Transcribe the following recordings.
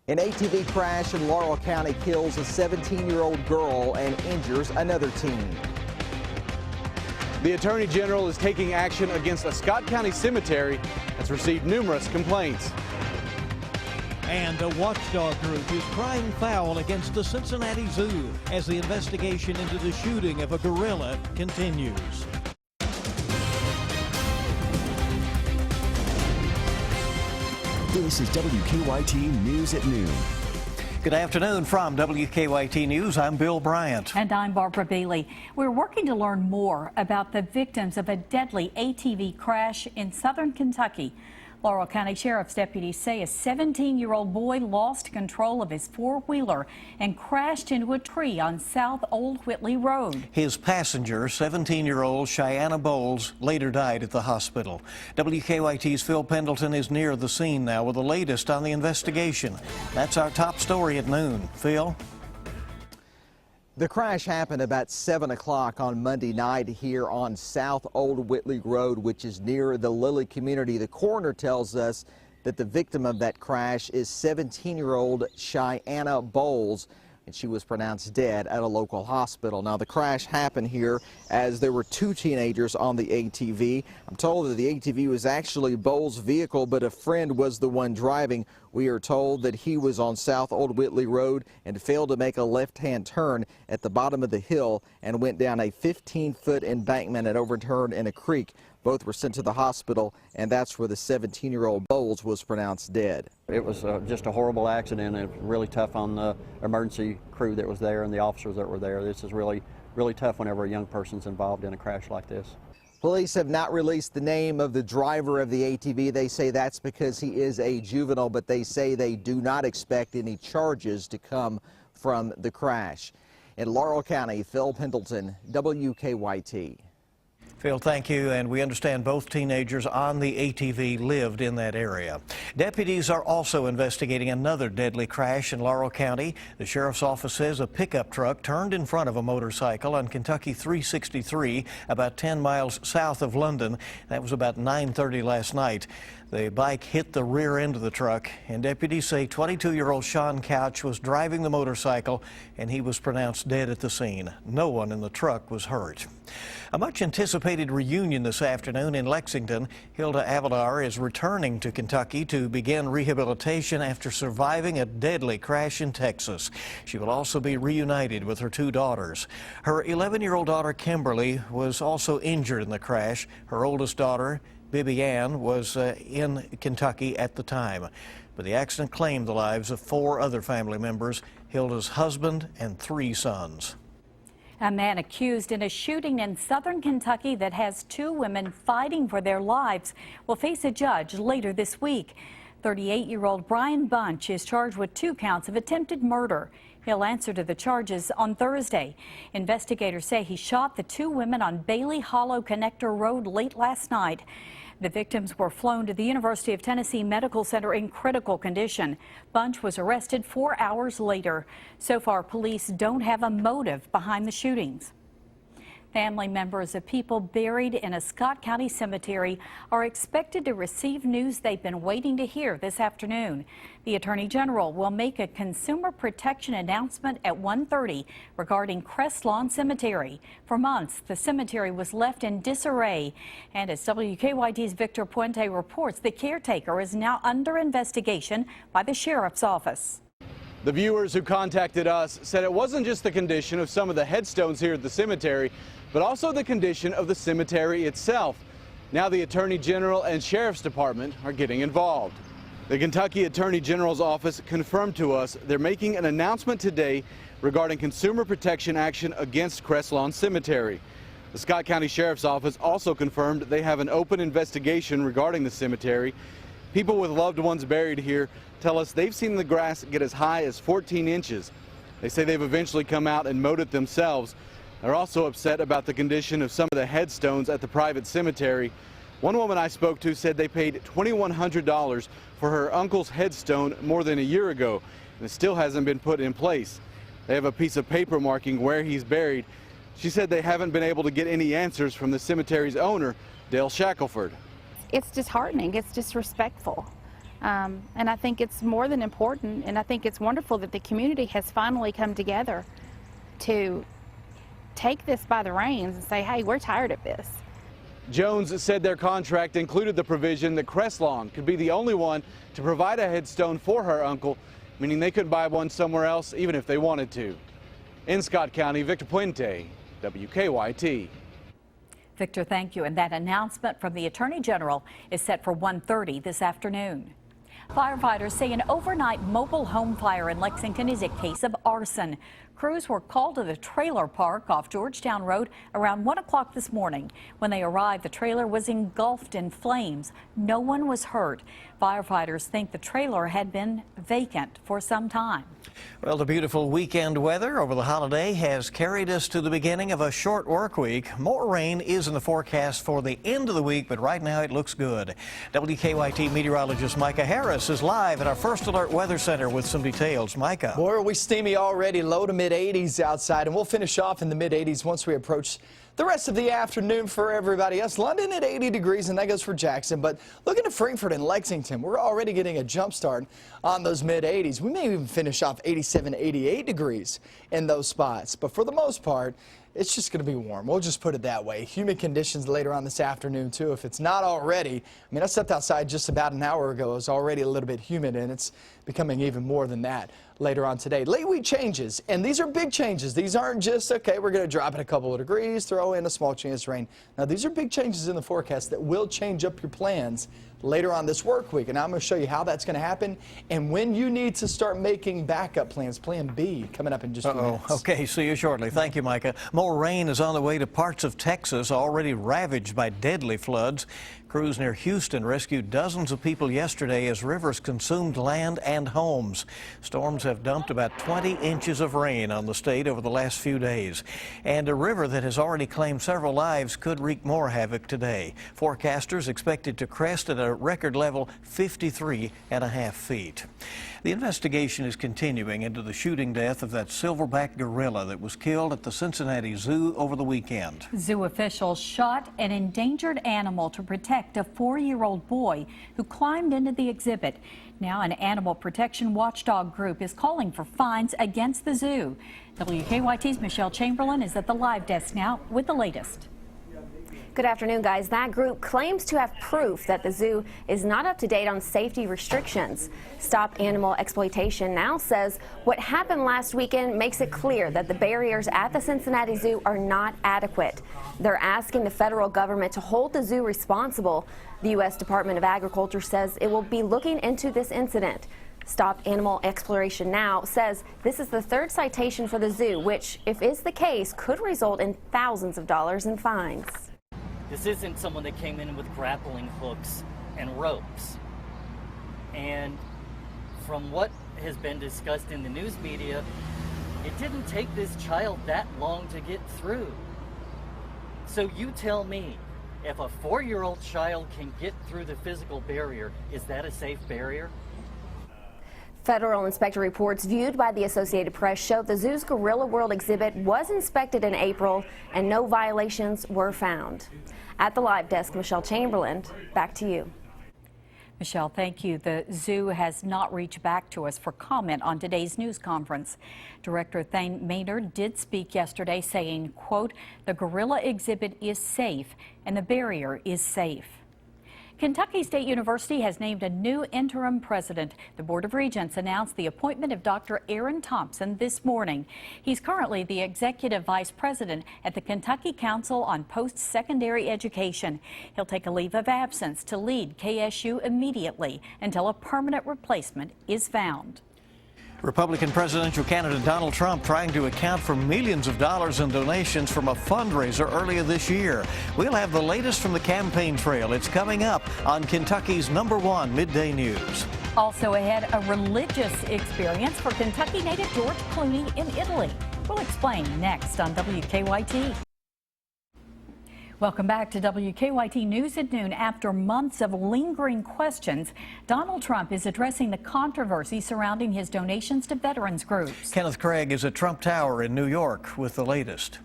An ATV crash in Laurel County kills a 17-year-old girl and injures another teen. The Attorney General is taking action against a Scott County cemetery that's received numerous complaints. And a watchdog group is crying foul against the Cincinnati Zoo as the investigation into the shooting of a gorilla continues. This is WKYT News at noon. Good afternoon from WKYT News. I'm Bill Bryant. And I'm Barbara Bailey. We're working to learn more about the victims of a deadly ATV crash in southern Kentucky. Laurel County Sheriff's deputies say a 17-year-old boy lost control of his four-wheeler and crashed into a tree on South Old Whitley Road. His passenger, 17-year-old Cheyenne Bowles, later died at the hospital. WKYT's Phil Pendleton is near the scene now with the latest on the investigation. That's our top story at noon. Phil? The crash happened about 7 o'clock on Monday night here on South Old Whitley Road, which is near the Lilly community. The coroner tells us that the victim of that crash is 17-year-old Cheyenne Bowles, and she was pronounced dead at a local hospital. Now, the crash happened here as there were two teenagers on the ATV. I'm told that the ATV was actually Bowles' vehicle, but a friend was the one driving. We are told that he was on South Old Whitley Road and failed to make a left-hand turn at the bottom of the hill and went down a 15-foot embankment and overturned in a creek. Both were sent to the hospital, and that's where the 17-year-old Bowles was pronounced dead. It was just a horrible accident, and it was really tough on the emergency crew that was there and the officers that were there. This is really tough whenever a young person's involved in a crash like this. Police have not released the name of the driver of the ATV. They say that's because he is a juvenile, but they say they do not expect any charges to come from the crash. In Laurel County, Phil Pendleton, WKYT. Phil, thank you. And we understand both teenagers on the ATV lived in that area. Deputies are also investigating another deadly crash in Laurel County. The sheriff's office says a pickup truck turned in front of a motorcycle on Kentucky 363 about 10 miles south of London. That was about 9:30 last night. The bike hit the rear end of the truck, and deputies say 22-year-old Sean Couch was driving the motorcycle, and he was pronounced dead at the scene. No one in the truck was hurt. A much anticipated reunion this afternoon in Lexington. Hilda Avalar is returning to Kentucky to begin rehabilitation after surviving a deadly crash in Texas. She will also be reunited with her two daughters. Her 11-year-old daughter Kimberly was also injured in the crash. Her oldest daughter, Bibi Ann, was in Kentucky at the time. But the accident claimed the lives of 4 other family members, Hilda's husband and 3 sons. A man accused in a shooting in southern Kentucky that has 2 women fighting for their lives will face a judge later this week. 38-year-old Brian Bunch is charged with 2 counts of attempted murder. He'll answer to the charges on Thursday. Investigators say he shot the 2 women on Bailey Hollow Connector Road late last night. The victims were flown to the University of Tennessee Medical Center in critical condition. Bunch was arrested 4 hours later. So far, police don't have a motive behind the shootings. Family members of people buried in a Scott County cemetery are expected to receive news they've been waiting to hear this afternoon. The Attorney General will make a consumer protection announcement at 1:30 regarding Crest Lawn Cemetery. For months, the cemetery was left in disarray, and as WKYT's Victor Puente reports, the caretaker is now under investigation by the Sheriff's Office. The viewers who contacted us said it wasn't just the condition of some of the headstones here at the cemetery, but also the condition of the cemetery itself. Now the Attorney General and Sheriff's Department are getting involved. The Kentucky Attorney General's office confirmed to us they're making an announcement today regarding consumer protection action against Crest Lawn Cemetery. The Scott County Sheriff's Office also confirmed they have an open investigation regarding the cemetery. People with loved ones buried here tell us they've seen the grass get as high as 14 inches. They say they've eventually come out and mowed it themselves. They're also upset about the condition of some of the headstones at the private cemetery. One woman I spoke to said they paid $2,100 for her uncle's headstone more than a year ago, and it still hasn't been put in place. They have a piece of paper marking where he's buried. She said they haven't been able to get any answers from the cemetery's owner, Dale Shackelford. It's disheartening. It's disrespectful. And I think it's more than important, and I think it's wonderful that the community has finally come together to take this by the reins and say, hey, we're tired of this. Jones said their contract included the provision that Crestlawn could be the only one to provide a headstone for her uncle, meaning they could buy one somewhere else even if they wanted to. In Scott County, Victor Puente, WKYT. Victor, thank you. And that announcement from the Attorney General is set for 1:30 this afternoon. Firefighters say an overnight mobile home fire in Lexington is a case of arson. Crews were called to the trailer park off Georgetown Road around 1 o'clock this morning. When they arrived, the trailer was engulfed in flames. No one was hurt. Firefighters think the trailer had been vacant for some time. Well, the beautiful weekend weather over the holiday has carried us to the beginning of a short work week. More rain is in the forecast for the end of the week, but right now it looks good. WKYT meteorologist Micah Harris is live at our First Alert Weather Center with some details. Micah. Boy, are we steamy already, low to mid-80s outside, and we'll finish off in the mid-80s once we approach the rest of the afternoon for everybody else. London at 80 degrees, and that goes for Jackson. But looking at Frankfort and Lexington, we're already getting a jump start on those mid-80s. We may even finish off 87, 88 degrees in those spots. But for the most part, it's just going to be warm. We'll just put it that way. Humid conditions later on this afternoon, too, if it's not already. I mean, I stepped outside just about an hour ago. It was already a little bit humid, and it's becoming even more than that later on today. Late week changes, and these are big changes. These aren't just, okay, we're going to drop it a couple of degrees, throw in a small chance of rain. Now, these are big changes in the forecast that will change up your plans later on this work week, and I'm going to show you how that's going to happen and when you need to start making backup plans. Plan B coming up in just a few minutes. Okay, see you shortly. Thank you, Micah. More rain is on the way to parts of Texas already ravaged by deadly floods. Crews near Houston rescued dozens of people yesterday as rivers consumed land and homes. Storms have dumped about 20 inches of rain on the state over the last few days. And a river that has already claimed several lives could wreak more havoc today. Forecasters expect it to crest at a record level 53.5 feet. The investigation is continuing into the shooting death of that silverback gorilla that was killed at the Cincinnati Zoo over the weekend. Zoo officials shot an endangered animal to protect a 4-year-old boy who climbed into the exhibit. Now an animal protection watchdog group is calling for fines against the zoo. WKYT's Michelle Chamberlain is at the live desk now with the latest. Good afternoon, guys. That group claims to have proof that the zoo is not up to date on safety restrictions. Stop Animal Exploitation now says what happened last weekend makes it clear that the barriers at the Cincinnati Zoo are not adequate. They're asking the federal government to hold the zoo responsible. The U.S. Department of Agriculture says it will be looking into this incident. Stop Animal Exploration Now says this is the third citation for the zoo, which, if is the case, could result in thousands of dollars in fines. This isn't someone that came in with grappling hooks and ropes. And from what has been discussed in the news media, it didn't take this child that long to get through. So you tell me, if a 4-year-old child can get through the physical barrier, is that a safe barrier? Federal inspector reports viewed by the Associated Press show the zoo's Gorilla World exhibit was inspected in April and no violations were found. At the live desk, Michelle Chamberlain, back to you. Michelle, thank you. The zoo has not reached back to us for comment on today's news conference. Director Thane Maynard did speak yesterday saying, quote, the gorilla exhibit is safe and the barrier is safe. Kentucky State University has named a new interim president. The Board of Regents announced the appointment of Dr. Aaron Thompson this morning. He's currently the executive vice president at the Kentucky Council on Post-Secondary Education. He'll take a leave of absence to lead KSU immediately until a permanent replacement is found. Republican presidential candidate Donald Trump trying to account for millions of dollars in donations from a fundraiser earlier this year. We'll have the latest from the campaign trail. It's coming up on Kentucky's #1 Midday News. Also ahead, a religious experience for Kentucky native George Clooney in Italy. We'll explain next on WKYT. Welcome back to WKYT News at Noon. After months of lingering questions, Donald Trump is addressing the controversy surrounding his donations to veterans groups. Kenneth Craig is at Trump Tower in New York with the latest.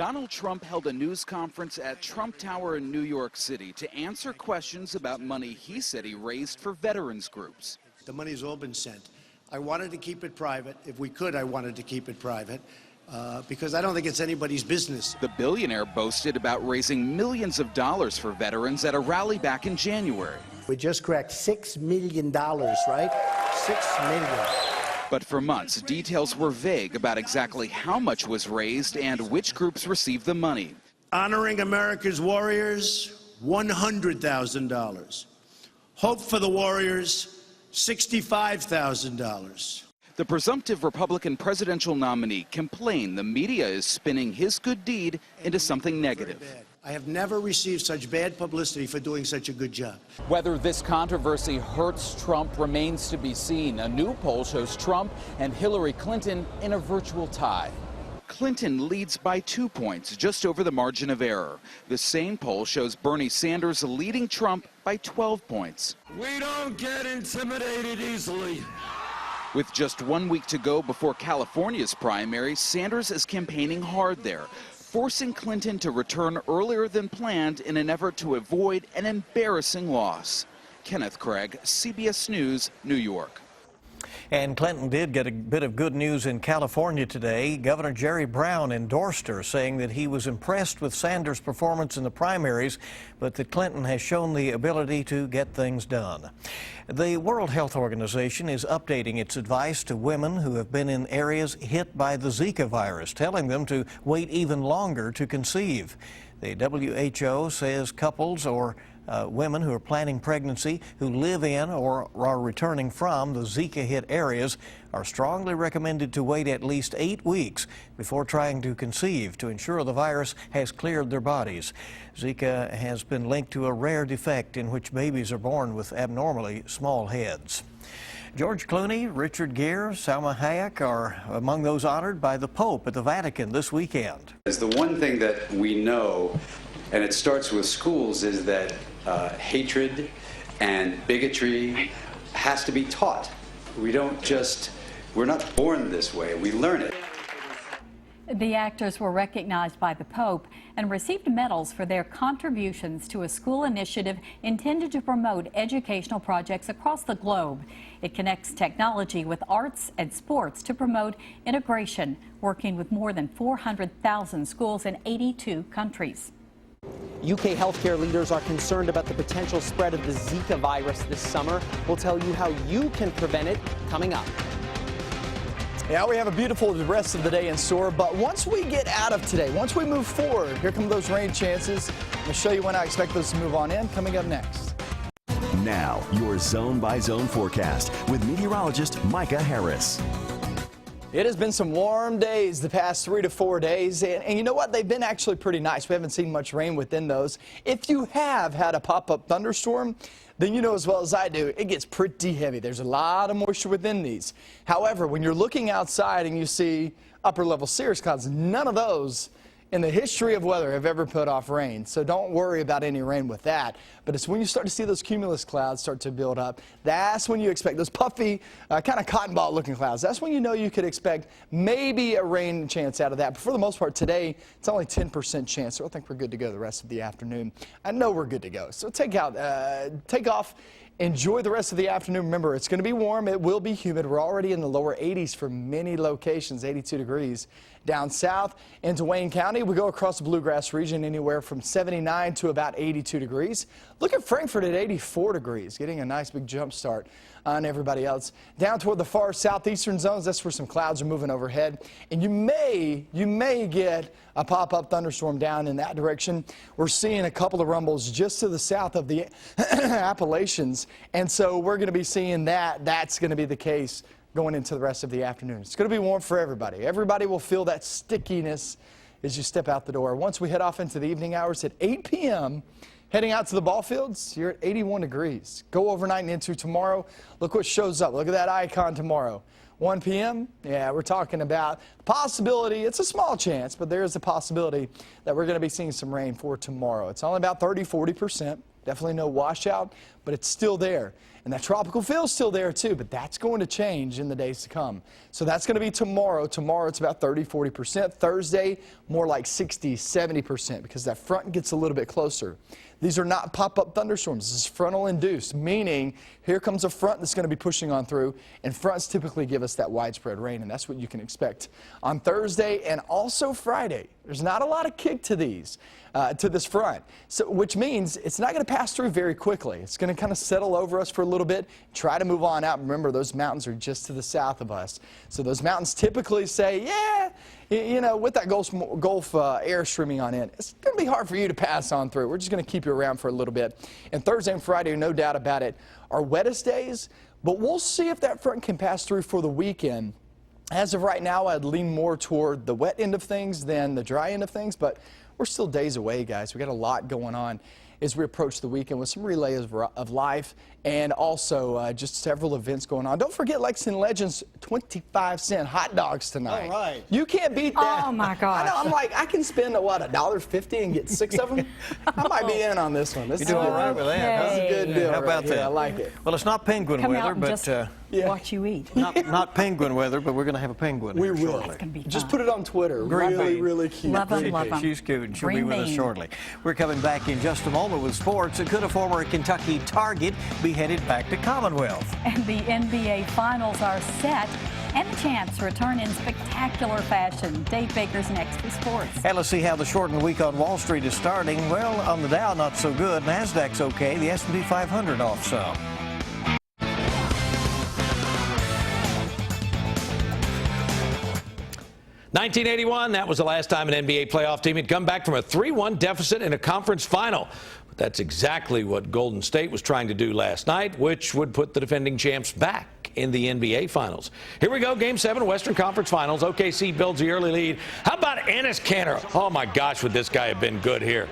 Donald Trump held a news conference at Trump Tower in New York City to answer questions about money he said he raised for veterans groups. The money's all been sent. I wanted to keep it private. If we could, I wanted to keep it private because I don't think it's anybody's business. The billionaire boasted about raising millions of dollars for veterans at a rally back in January. We just cracked $6 million, right? $6 million. But for months, details were vague about exactly how much was raised and which groups received the money. Honoring America's warriors, $100,000. Hope for the Warriors, $65,000. The presumptive Republican presidential nominee complained the media is spinning his good deed into something negative. I have never received such bad publicity for doing such a good job. Whether this controversy hurts Trump remains to be seen. A new poll shows Trump and Hillary Clinton in a virtual tie. Clinton leads by 2 points, just over the margin of error. The same poll shows Bernie Sanders leading Trump by 12 points. We don't get intimidated easily. With just 1 week to go before California's primary, Sanders is campaigning hard there, forcing Clinton to return earlier than planned in an effort to avoid an embarrassing loss. Kenneth Craig, CBS News, New York. And Clinton did get a bit of good news in California today. Governor Jerry Brown endorsed her, saying that he was impressed with Sanders' performance in the primaries, but that Clinton has shown the ability to get things done. The World Health Organization is updating its advice to women who have been in areas hit by the Zika virus, telling them to wait even longer to conceive. The WHO says couples or women who are planning pregnancy who live in or are returning from the Zika-hit areas are strongly recommended to wait at least 8 weeks before trying to conceive to ensure the virus has cleared their bodies. Zika has been linked to a rare defect in which babies are born with abnormally small heads. George Clooney, Richard Gere, Salma Hayek are among those honored by the Pope at the Vatican this weekend. It's the one thing that we know, and it starts with schools, is that hatred and bigotry has to be taught. We're not born this way, we learn it. The actors were recognized by the Pope and received medals for their contributions to a school initiative intended to promote educational projects across the globe. It connects technology with arts and sports to promote integration, working with more than 400,000 schools in 82 countries. UK healthcare leaders are concerned about the potential spread of the Zika virus this summer. We'll tell you how you can prevent it coming up. Yeah, we have a beautiful rest of the day in store, but once we get out of today, once we move forward, here come those rain chances. I'm going to show you when I expect those to move on in, coming up next. Now, your zone-by-zone forecast with meteorologist Micah Harris. It has been some warm days the past 3 to 4 days, and you know what? They've been actually pretty nice. We haven't seen much rain within those. If you have had a pop-up thunderstorm, then you know as well as I do, it gets pretty heavy. There's a lot of moisture within these. However, when you're looking outside and you see upper-level cirrus clouds, none of those in the history of weather have ever put off rain. So don't worry about any rain with that. But it's when you start to see those cumulus clouds start to build up, that's when you expect those puffy, kind of cotton ball looking clouds. That's when you know you could expect maybe a rain chance out of that. But for the most part today, it's only 10% chance. So I think we're good to go the rest of the afternoon. I know we're good to go. So take off. Enjoy the rest of the afternoon. Remember, it's going to be warm. It will be humid. We're already in the lower 80s for many locations, 82 degrees. Down south into Wayne County, we go across the Bluegrass region anywhere from 79 to about 82 degrees. Look at Frankfort at 84 degrees, getting a nice big jump start on everybody else. Down toward the far southeastern zones, that's where some clouds are moving overhead. And you may get a pop-up thunderstorm down in that direction. We're seeing a couple of rumbles just to the south of the Appalachians. And so we're going to be seeing that. That's going to be the case going into the rest of the afternoon. It's going to be warm for everybody. Everybody will feel that stickiness as you step out the door. Once we head off into the evening hours at 8 p.m., heading out to the ball fields, you're at 81 degrees. Go overnight and into tomorrow. Look what shows up. Look at that icon tomorrow. 1 p.m., yeah, we're talking about possibility. It's a small chance, but there is a possibility that we're going to be seeing some rain for tomorrow. It's only about 30-40%. Definitely no washout, but but it's still there. And that tropical feel is still there too, but that's going to change in the days to come. So that's going to be tomorrow. Tomorrow it's about 30-40%. Thursday, more like 60-70% because that front gets a little bit closer. These are not pop-up thunderstorms. This is frontal induced, meaning here comes a front that's going to be pushing on through, and fronts typically give us that widespread rain, and that's what you can expect on Thursday and also Friday. There's not a lot of kick to these, to this front, which means it's not going to pass through very quickly. It's going to kind of settle over us for a little bit, try to move on out. Remember, those mountains are just to the south of us. So those mountains typically say, yeah, you know, with that Gulf air streaming on in, it's going to be hard for you to pass on through. We're just going to keep you around for a little bit. And Thursday and Friday, no doubt about it, are wettest days, but we'll see if that front can pass through for the weekend. As of right now, I'd lean more toward the wet end of things than the dry end of things, but we're still days away, guys. We got a lot going on as we approach the weekend with some relays of life and also just several events going on. Don't forget Lexington Legends 25-cent hot dogs tonight. All right. You can't beat that. Oh, my gosh. I know, I'm like, I can spend, what, $1.50 and get 6 of them? I might be in on this one. You're doing all right with that. That's a good deal. How about that? I like it. Well, it's not penguin Come weather, out and but just watch you eat. not penguin weather, but we're going to have a penguin We here will. shortly. It's going to be Just fun. put it on Twitter. Green Really, bean. really cute. Love 'em, love 'em. She's cute, and she'll be Green with us bean. shortly. We're coming back in just a moment with sports. Could a former Kentucky Target be headed back to Commonwealth? And the NBA Finals are set, and the champs return in spectacular fashion. Dave Baker's next with sports. And let's see how the shortened week on Wall Street is starting. Well, on the Dow, not so good. NASDAQ's okay. The S&P 500 off some. $1981, that was the last time an NBA playoff team had come back from a 3-1 deficit in a conference final. But that's exactly what Golden State was trying to do last night, which would put the defending champs back in the NBA Finals. Here we go, Game 7, Western Conference Finals. OKC builds the early lead. How about Enes Kanter? Oh, my gosh, would this guy have been good here.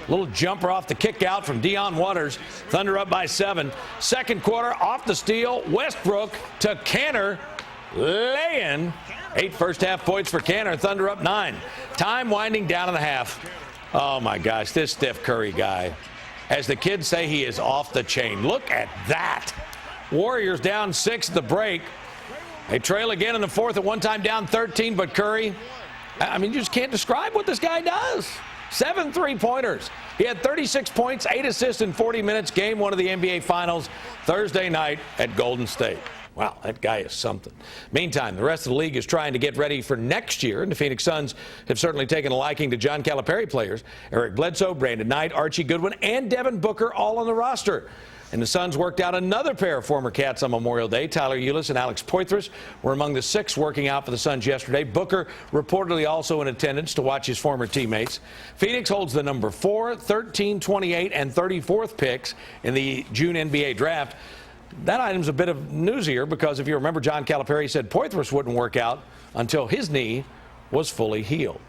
Little jumper off the kick out from Dion Waters. Thunder up by 7. Second quarter, off the steal, Westbrook to Kanter. Lay-in. 8 first-half points for Kanter. Thunder up 9. Time winding down in the half. Oh, my gosh, this Steph Curry guy. As the kids say, he is off the chain. Look at that. Warriors down 6 at the break. They trail again in the fourth, at one time down 13, but Curry, I mean, you just can't describe what this guy does. 7 3-pointers. He had 36 points, 8 assists in 40 minutes. Game 1 of the NBA Finals Thursday night at Golden State. Wow, that guy is something. Meantime, the rest of the league is trying to get ready for next year, and the Phoenix Suns have certainly taken a liking to John Calipari players. Eric Bledsoe, Brandon Knight, Archie Goodwin, and Devin Booker all on the roster. And the Suns worked out another pair of former Cats on Memorial Day. Tyler Ulis and Alex Poitras were among the 6 working out for the Suns yesterday. Booker reportedly also in attendance to watch his former teammates. Phoenix holds the number 4, 13, 28, and 34th picks in the June NBA draft. That item's a bit of newsier because if you remember, John Calipari said Poitras wouldn't work out until his knee was fully healed.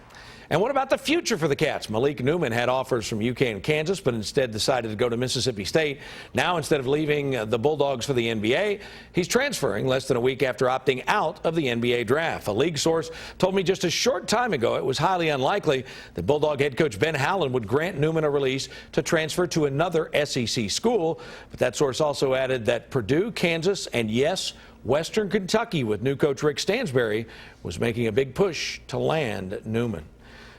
And what about the future for the Cats? Malik Newman had offers from UK and Kansas, but instead decided to go to Mississippi State. Now, instead of leaving the Bulldogs for the NBA, he's transferring less than a week after opting out of the NBA draft. A league source told me just a short time ago it was highly unlikely that Bulldog head coach Ben Howland would grant Newman a release to transfer to another SEC school. But that source also added that Purdue, Kansas, and yes, Western Kentucky with new coach Rick Stansbury was making a big push to land Newman.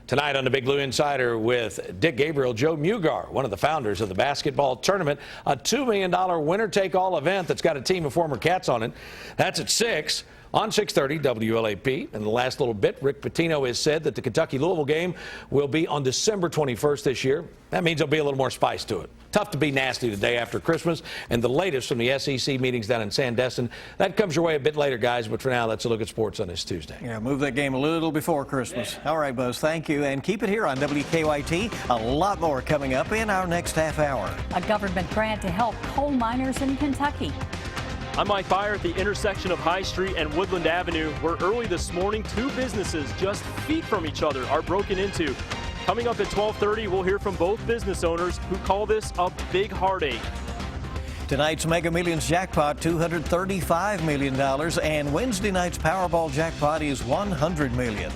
Tonight on the Big Blue Insider with Dick Gabriel, Joe Mugar, one of the founders of the basketball tournament, a $2 million winner-take-all event that's got a team of former Cats on it. That's at 6 on 630 WLAP. In the last little bit, Rick Pitino has said that the Kentucky-Louisville game will be on December 21st this year. That means there'll be a little more spice to it. Tough to be nasty the day after Christmas. And the latest from the SEC meetings down in Sandestin. That comes your way a bit later, guys. But for now, let's look at sports on this Tuesday. Yeah, move that game a little before Christmas. All right, Buzz, thank you. And keep it here on WKYT. A lot more coming up in our next half hour. A government grant to help coal miners in Kentucky. I'm Mike Byer at the intersection of High Street and Woodland Avenue, where early this morning, 2 businesses just feet from each other are broken into. Coming up at 12:30, we'll hear from both business owners who call this a big heartache. Tonight's Mega Millions jackpot, $235 million, and Wednesday night's Powerball jackpot is $100 million.